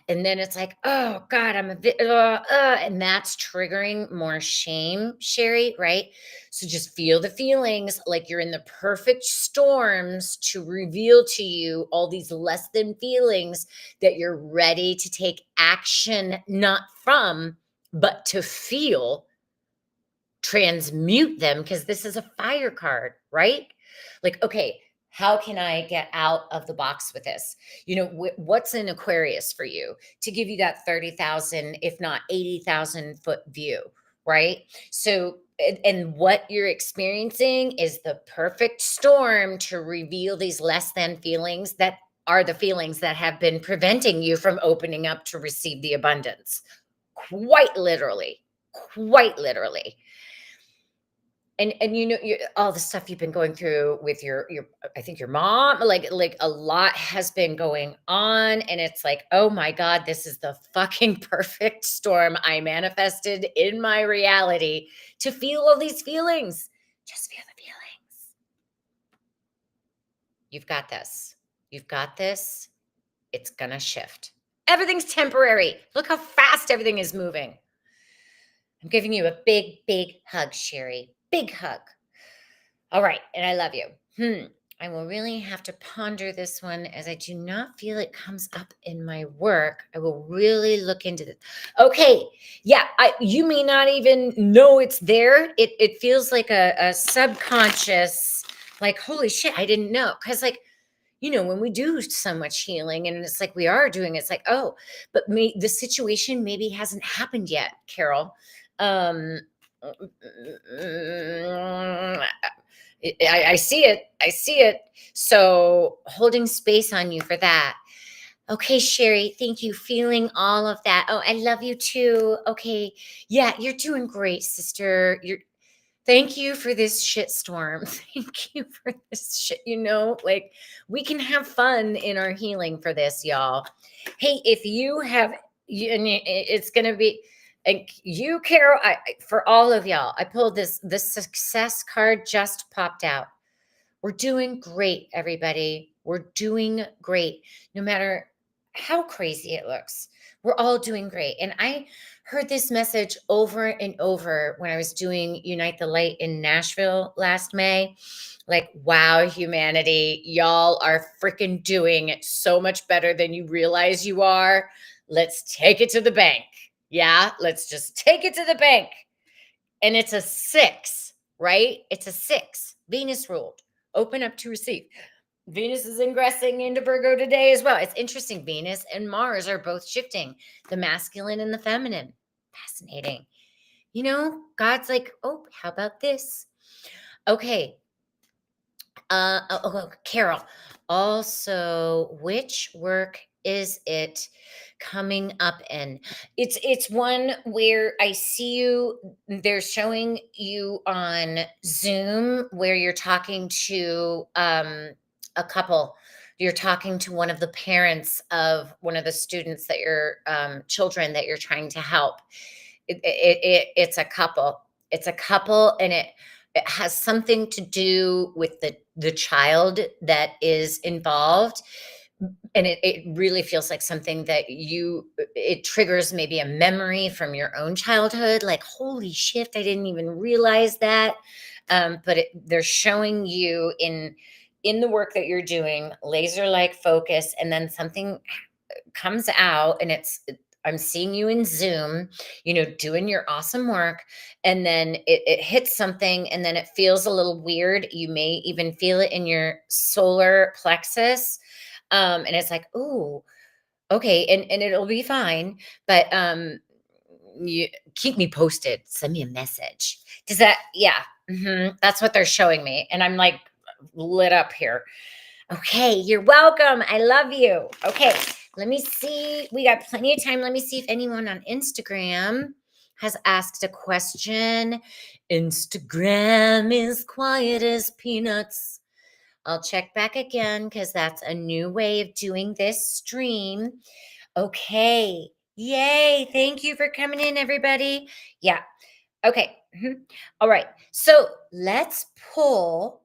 S1: And then it's like, oh God, I'm a bit, and that's triggering more shame, Sherry, right? So just feel the feelings like you're in the perfect storms to reveal to you all these less than feelings that you're ready to take action, not from, but to feel, transmute them, because this is a fire card, right? Like, okay, how can I get out of the box with this? You know, what's in Aquarius for you to give you that 30,000, if not 80,000 foot view, right? So, and what you're experiencing is the perfect storm to reveal these less than feelings that are the feelings that have been preventing you from opening up to receive the abundance. Quite literally, quite literally. And you know, all the stuff you've been going through with your I think your mom, like a lot has been going on, and it's like, oh my God, this is the fucking perfect storm I manifested in my reality to feel all these feelings. Just feel the feelings. You've got this. You've got this. It's gonna shift. Everything's temporary. Look how fast everything is moving. I'm giving you a big, big hug, Sherry. Big hug. All right. And I love you. I will really have to ponder this one, as I do not feel it comes up in my work. I will really look into this. Okay. Yeah. You may not even know it's there. It feels like a subconscious, like, holy shit, I didn't know. Cause like, you know, when we do so much healing and it's like we are doing, it's like, oh, but the situation maybe hasn't happened yet, Carol. Um, I see it. I see it. So holding space on you for that. Okay, Sherry, thank you. Feeling all of that. Oh, I love you too. Okay. Yeah, you're doing great, sister. Thank you for this shitstorm. Thank you for this shit. You know, like we can have fun in our healing for this, y'all. Hey, if you have, and it's going to be, and you, Carol, for all of y'all, I pulled this, the success card just popped out. We're doing great, everybody. We're doing great. No matter how crazy it looks, we're all doing great. And I heard this message over and over when I was doing Unite the Light in Nashville last May. Like, wow, humanity, y'all are freaking doing it so much better than you realize you are. Let's take it to the bank. Yeah, let's just take it to the bank. And it's a 6, right? It's a 6. Venus ruled. Open up to receive. Venus is ingressing into Virgo today as well. It's interesting. Venus and Mars are both shifting, the masculine and the feminine. Fascinating. You know, God's like, oh, how about this? Okay. Carol. Also, which work is it coming up in? It's one where I see you. They're showing you on Zoom where you're talking to a couple. You're talking to one of the parents of one of the students that your children that you're trying to help. It's a couple. It's a couple, and it has something to do with the child that is involved, and it really feels like something that it triggers maybe a memory from your own childhood, like, holy shit, I didn't even realize that. But they're showing you in the work that you're doing, laser like focus, and then something comes out, and I'm seeing you in Zoom, you know, doing your awesome work. And then it hits something, and then it feels a little weird. You may even feel it in your solar plexus. And it's like, oh, okay. And it'll be fine. But you keep me posted. Send me a message. Does that, yeah. That's what they're showing me. And I'm like lit up here. Okay, you're welcome. I love you. Okay, let me see. We got plenty of time. Let me see if anyone on Instagram has asked a question. Instagram is quiet as peanuts. I'll check back again because that's a new way of doing this stream. Okay. Yay. Thank you for coming in, everybody. Yeah. Okay. All right. So let's pull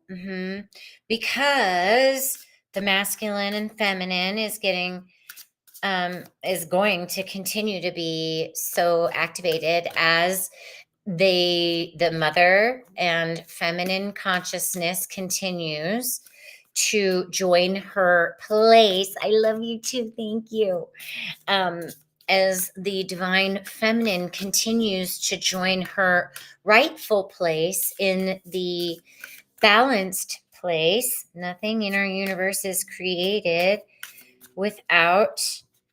S1: because the masculine and feminine is going to continue to be so activated as the mother and feminine consciousness continues to join her place. I love you too. Thank you. As the divine feminine continues to join her rightful place in the balanced place. Nothing in our universe is created without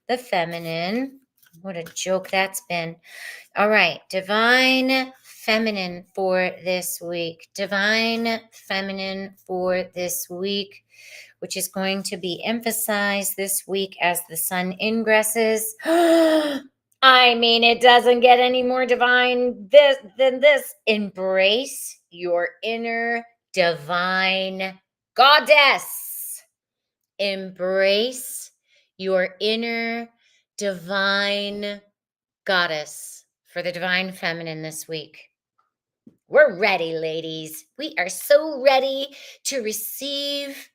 S1: the feminine. What a joke that's been. All right, divine feminine for this week. Divine feminine for this week, which is going to be emphasized this week as the sun ingresses. I mean, it doesn't get any more divine than this. Embrace your inner divine goddess. Embrace your inner divine goddess for the divine feminine this week. We're ready, ladies. We are so ready to receive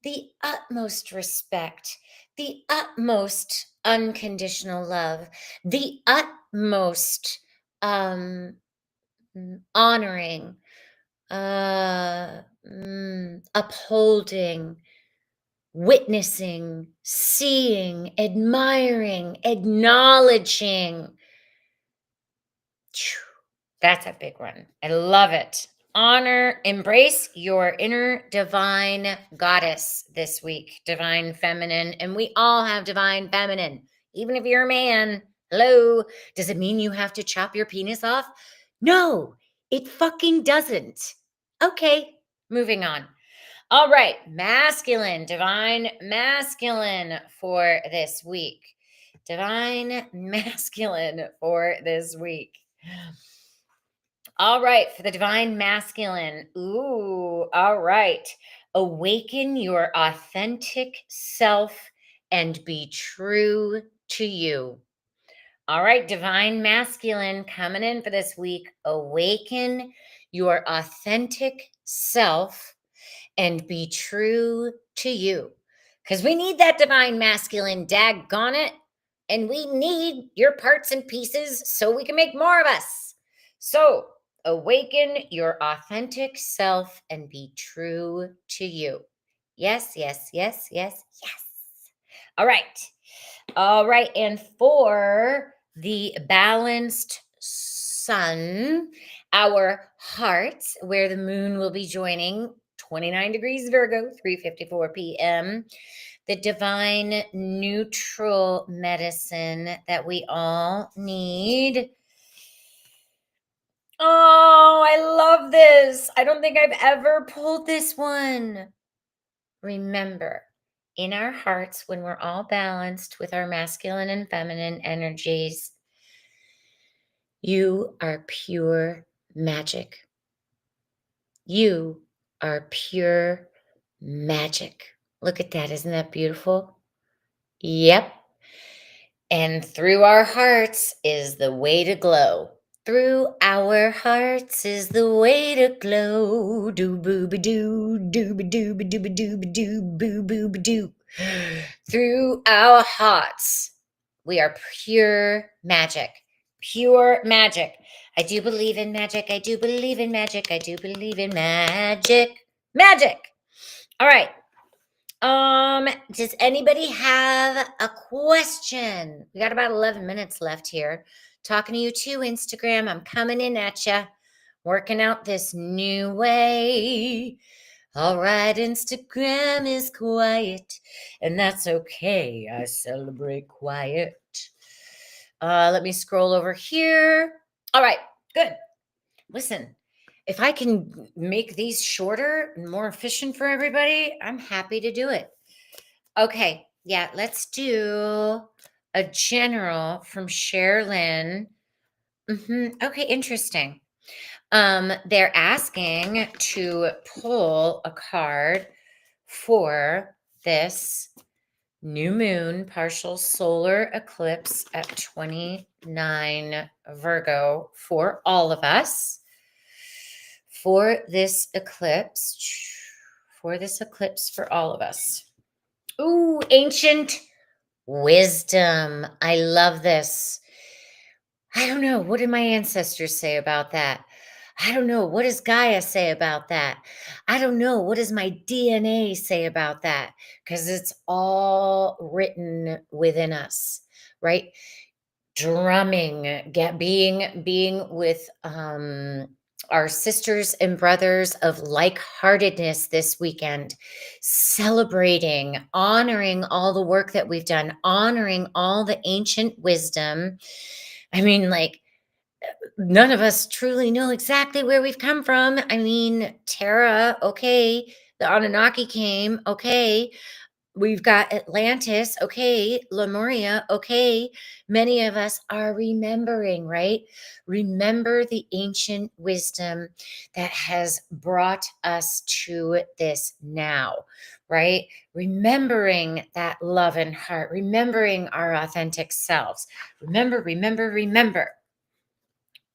S1: the utmost respect, the utmost unconditional love, the utmost honoring, upholding, witnessing, seeing, admiring, acknowledging. That's a big one. I love it. Honor, embrace your inner divine goddess this week, divine feminine. And we all have divine feminine. Even if you're a man, hello, does it mean you have to chop your penis off? No, it fucking doesn't. Okay, moving on. All right, masculine, divine masculine for this week. Divine masculine for this week. All right, for the divine masculine. Ooh, all right. Awaken your authentic self and be true to you. All right, divine masculine coming in for this week. Awaken your authentic self and be true to you. Because we need that divine masculine, daggone it. And we need your parts and pieces so we can make more of us. So awaken your authentic self and be true to you. Yes, yes, yes, yes, yes. All right. All right. And for the balanced sun, our hearts, where the moon will be joining 29 degrees Virgo, 3:54 p.m., the divine neutral medicine that we all need. Oh, I love this. I don't think I've ever pulled this one. Remember, in our hearts, when we're all balanced with our masculine and feminine energies, you are pure magic. You are pure magic. Look at that. Isn't that beautiful? Yep. And through our hearts is the way to glow. Through our hearts is the way to glow. Do boo ba doo, do ba doo ba doo ba doo ba doo, boo boo ba doo. Through our hearts, we are pure magic. Pure magic. I do believe in magic. I do believe in magic. I do believe in magic. Magic. All right. Does anybody have a question? We got about 11 minutes left here. Talking to you too, Instagram. I'm coming in at you, working out this new way. All right, Instagram is quiet, and that's okay. I celebrate quiet. Let me scroll over here. All right, good. Listen, if I can make these shorter and more efficient for everybody, I'm happy to do it. Okay, yeah, let's do a general from Sherilyn Okay, interesting. They're asking to pull a card for this new moon partial solar eclipse at 29 Virgo for all of us. For this eclipse, for all of us. Ooh, ancient wisdom. I love this. I don't know. What did my ancestors say about that? I don't know. What does Gaia say about that? I don't know. What does my DNA say about that? Because it's all written within us, right? Drumming, being with our sisters and brothers of like-heartedness this weekend, celebrating, honoring all the work that we've done, honoring all the ancient wisdom. I mean, like, none of us truly know exactly where we've come from. I mean, Terra, okay, the Anunnaki came, okay, we've got Atlantis, okay, Lemuria, okay. Many of us are remembering, right? Remember the ancient wisdom that has brought us to this now, right? Remembering that love and heart, remembering our authentic selves. Remember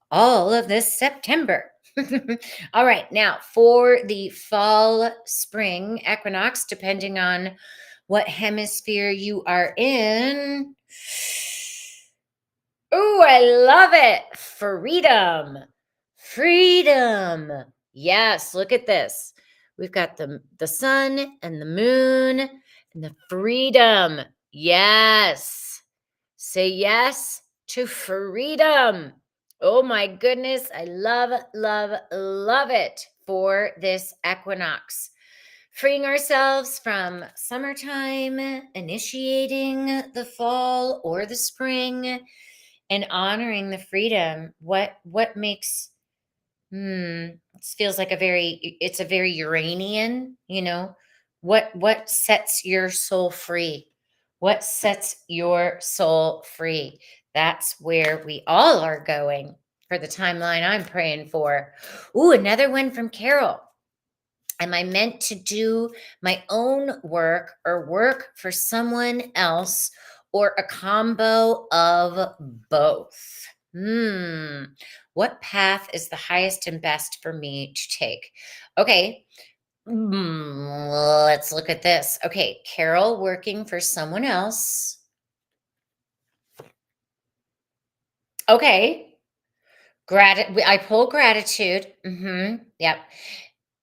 S1: all of this September. All right, now for the fall spring equinox, depending on what hemisphere you are in. Oh, I love it. Freedom. Freedom. Yes, look at this. We've got the sun and the moon and the freedom. Yes. Say yes to freedom. Oh my goodness. I love, love, love it for this equinox. Freeing ourselves from summertime, initiating the fall or the spring, and honoring the freedom. What makes this feels like it's a very Uranian, what sets your soul free? What sets your soul free? That's where we all are going for the timeline I'm praying for. Ooh, another one from Carol. Am I meant to do my own work or work for someone else or a combo of both? What path is the highest and best for me to take? Okay. Let's look at this. Okay. Carol working for someone else. Okay. I pull gratitude. Yep.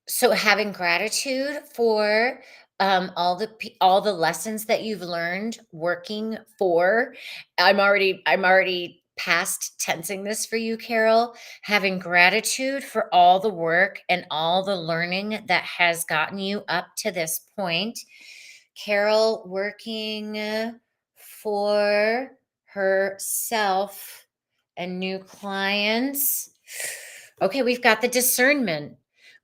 S1: So having gratitude for all the lessons that you've learned working for. I'm already past tensing this for you, Carol. Having gratitude for all the work and all the learning that has gotten you up to this point. Carol working for herself and new clients. Okay, we've got the discernment.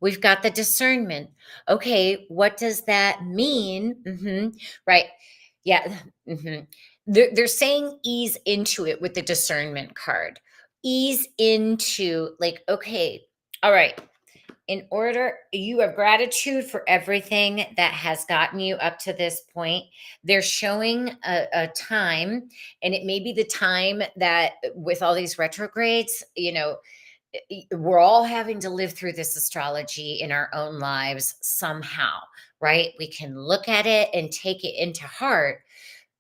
S1: We've got the discernment. Okay, what does that mean? Right. Yeah. They're saying ease into it with the discernment card. Ease into, like, okay, all right. In order, you have gratitude for everything that has gotten you up to this point. They're showing a time, and it may be the time that with all these retrogrades, we're all having to live through this astrology in our own lives somehow, right? We can look at it and take it into heart,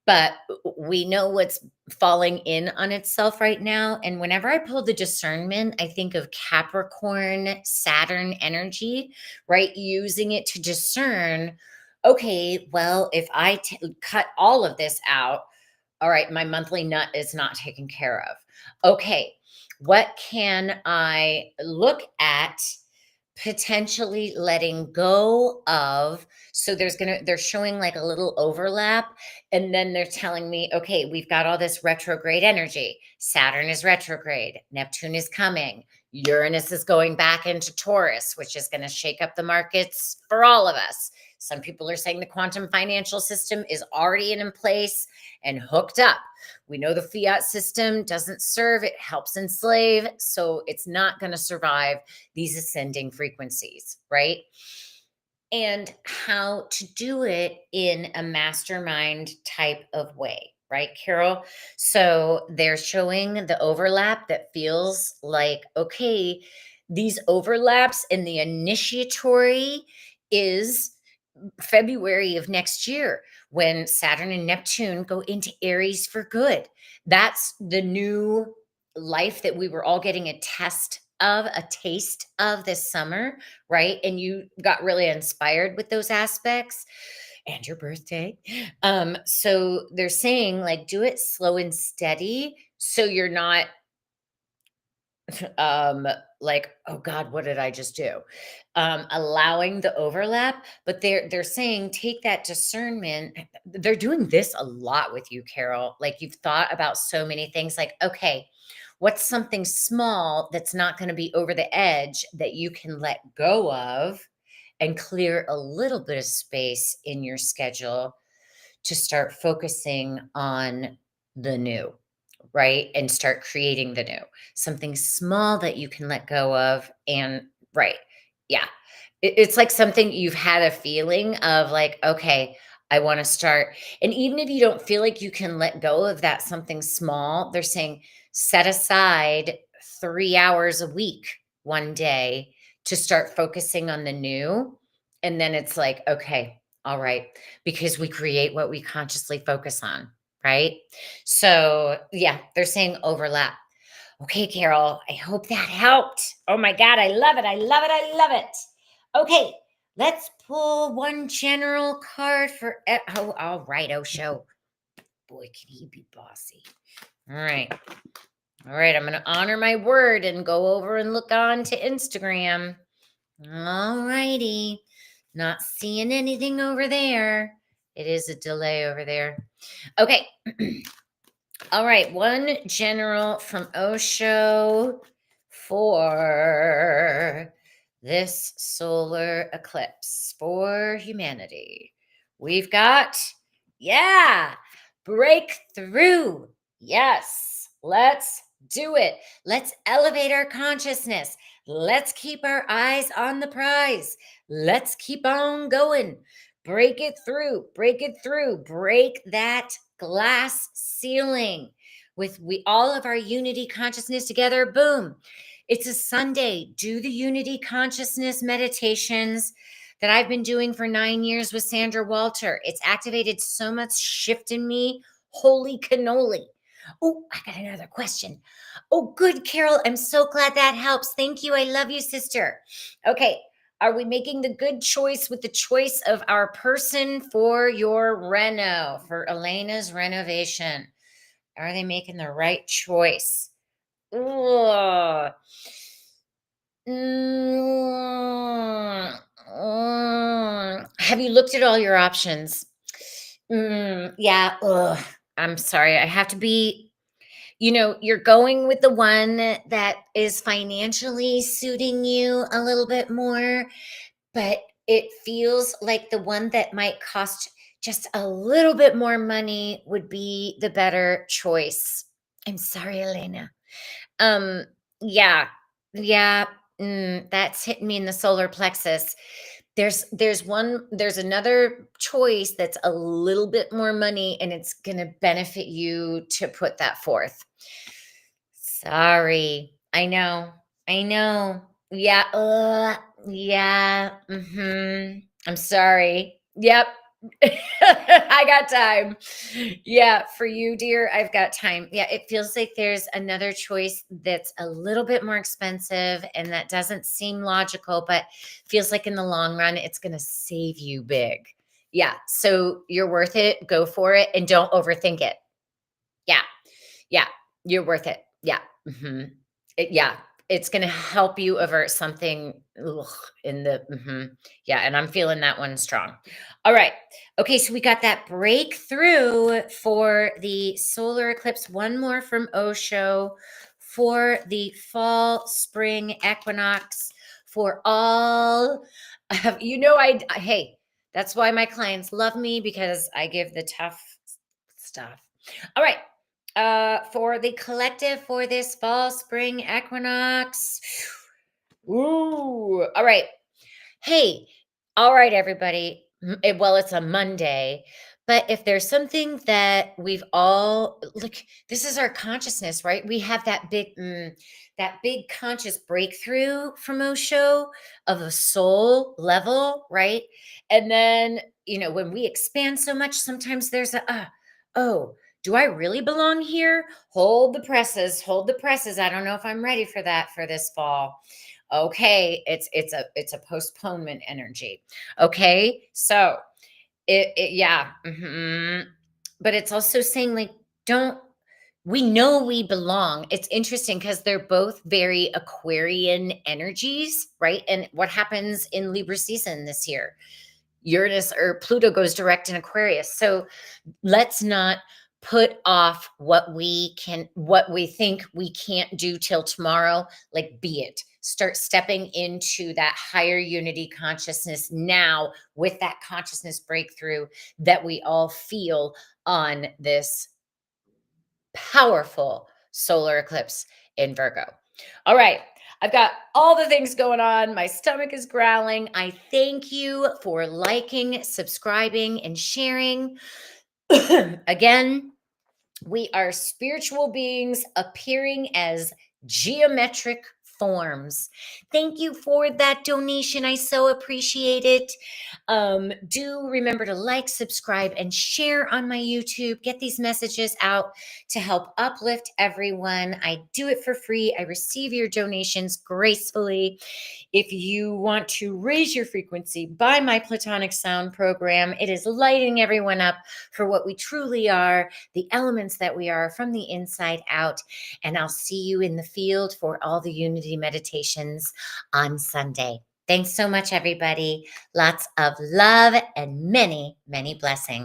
S1: but we know what's falling in on itself right now. And whenever I pull the discernment, I think of Capricorn, Saturn energy, right? Using it to discern, okay, well, if I cut all of this out, all right, my monthly nut is not taken care of. Okay, what can I look at potentially letting go of? So they're showing like a little overlap, and then they're telling me, okay, we've got all this retrograde energy. Saturn is retrograde, Neptune is coming, Uranus is going back into Taurus, which is going to shake up the markets for all of us. Some people are saying the quantum financial system is already in place and hooked up. We know the fiat system doesn't serve, it helps enslave. So it's not going to survive these ascending frequencies, right? And how to do it in a mastermind type of way, right, Carol? So they're showing the overlap that feels like, okay, these overlaps in the initiatory is February of next year when Saturn and Neptune go into Aries for good. That's the new life that we were all getting a taste of this summer, right? And you got really inspired with those aspects and your birthday. So they're saying like do it slow and steady so you're not um like, oh god, what did I just do? Allowing the overlap, but they're saying take that discernment. They're doing this a lot with you, Carol. Like you've thought about so many things like, okay, what's something small that's not going to be over the edge that you can let go of and clear a little bit of space in your schedule to start focusing on the new, right? And start creating the new. Something small that you can let go of. And, right. Yeah. It's like something you've had a feeling of like, okay, I want to start. And even if you don't feel like you can let go of that something small, they're saying set aside 3 hours a week one day to start focusing on the new. And then it's like, okay, all right, because we create what we consciously focus on, right? So, yeah, they're saying overlap. Okay, Carol, I hope that helped. Oh my God, I love it. I love it. I love it. Okay, let's pull one general card for. Oh, all right, Osho. Boy, can he be bossy. All right. All right, I'm going to honor my word and go over and look on to Instagram. All righty. Not seeing anything over there. It is a delay over there. Okay. All right. One general from Osho for this solar eclipse for humanity. We've got, yeah, breakthrough. Yes. Let's do it. Let's elevate our consciousness. Let's keep our eyes on the prize. Let's keep on going. Break it through, break it through, break that glass ceiling with we all of our unity consciousness together. Boom. It's a Sunday. Do the unity consciousness meditations that I've been doing for 9 years with Sandra Walter. It's activated so much shift in me. Holy cannoli. Oh, I got another question. Oh, good, Carol. I'm so glad that helps. Thank you. I love you, sister. Okay. Are we making the good choice with the choice of our person for your reno, for Elena's renovation? Are they making the right choice? Ugh. Have you looked at all your options? Yeah. Ugh. I'm sorry. I have to be, you're going with the one that is financially suiting you a little bit more, but it feels like the one that might cost just a little bit more money would be the better choice. I'm sorry, Elena. Um, yeah, yeah, that's hitting me in the solar plexus. There's another choice that's a little bit more money, and it's gonna benefit you to put that forth. Sorry. I know. Yeah, yeah, I'm sorry. Yep. I got time. Yeah, for you, dear, I've got time. Yeah, it feels like there's another choice that's a little bit more expensive and that doesn't seem logical, but feels like in the long run, it's going to save you big. Yeah, so you're worth it. Go for it and don't overthink it. Yeah. Yeah, you're worth it. Yeah. Yeah, it's gonna help you avert something in the yeah, and I'm feeling that one strong. All right. Okay, so we got that breakthrough for the solar eclipse. One more from Osho for the fall spring equinox for all of hey, That's why my clients love me because I give the tough stuff. All right. For the collective for this fall spring equinox. Ooh. All right. Hey, all right, everybody. Well, it's a Monday, but if there's something that we've all look, this is our consciousness, right? We have that big conscious breakthrough from Osho of a soul level, right? And then when we expand so much, sometimes there's oh. Do I really belong here? Hold the presses, hold the presses. I don't know if I'm ready for that for this fall. Okay, it's a postponement energy. Okay, so yeah, but it's also saying like, don't we know we belong. It's interesting because they're both very Aquarian energies, right? And what happens in Libra season this year? Uranus or Pluto goes direct in Aquarius. So let's not put off what we think we can't do till tomorrow. Like, be it, start stepping into that higher unity consciousness now with that consciousness breakthrough that we all feel on this powerful solar eclipse in Virgo. All right, I've got all the things going on. My stomach is growling. I thank you for liking, subscribing, and sharing. Again, we are spiritual beings appearing as geometric forms. Thank you for that donation. I so appreciate it. Do remember to like, subscribe, and share on my YouTube. Get these messages out to help uplift everyone. I do it for free. I receive your donations gracefully. If you want to raise your frequency, buy my Platonic Sound program. It is lighting everyone up for what we truly are, the elements that we are from the inside out. And I'll see you in the field for all the unity meditations on Sunday. Thanks so much, everybody. Lots of love and many, many blessings.